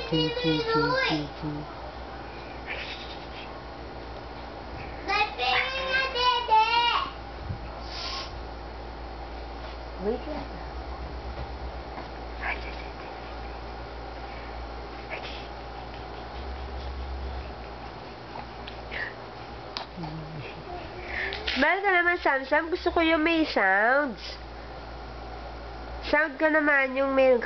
Wait lang. Smile ka naman, Samsam. Gusto ko yung may sounds. Sound ka naman yung may...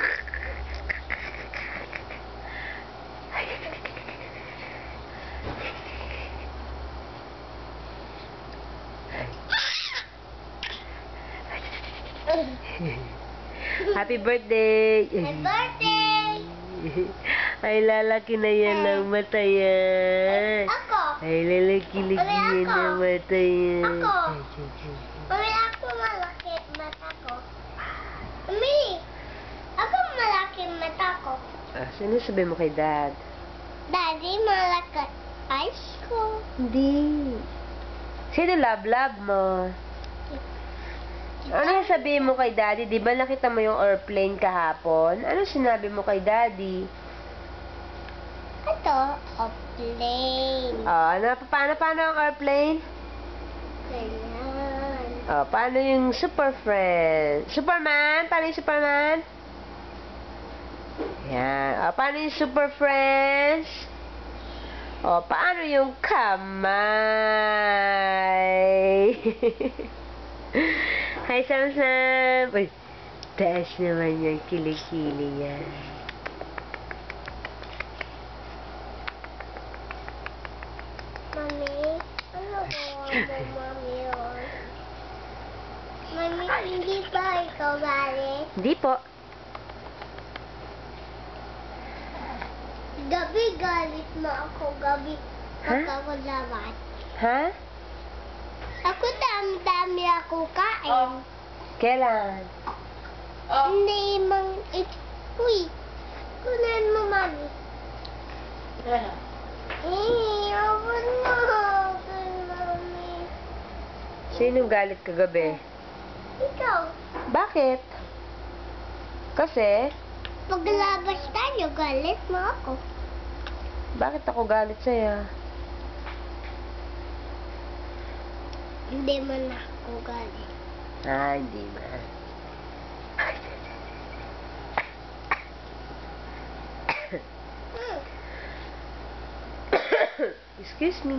Happy birthday! Happy birthday! Ay, lalaki na yan ng mata yan. Ako! Ay, lalaki-laki yan ng mata yan. Ako! Mami, ako malaki mata ko. Mami! Ako malaki mata ko. Ah, sino sabi mo kay Dad? Daddy, malaki eyes ko. Hindi. Sino love mo? Ano yung sabihin mo kay Daddy? Di ba nakita mo yung airplane kahapon? Ano sinabi mo kay Daddy? Ito, a plane. Oh, ano? Paano ang airplane? Ganyan. Oh, paano yung super friend? Superman? Paano yung Superman? Yan. Oh, paano yung super friends? Oh, paano yung kamay? Hi, Samsam! Uy, taas naman yung kilikili yan. Mami, ano ko Mami yun? Mami, hindi ba ikaw galit? Hindi po. Gabi galit mo ako, gabi Ha? pag ako labat. Ha? Ako dami-dami ako kain. Kailan? Hindi mang uy, kunan mo mami. Awan mo. Mami. Sinong galit kagabi? Ikaw, Bakit? Kasi? paglabas tayo, galit mo ako. Bakit ako galit sa'yo? Hindi mo na ako galit. Ah, hindi ba? Excuse me.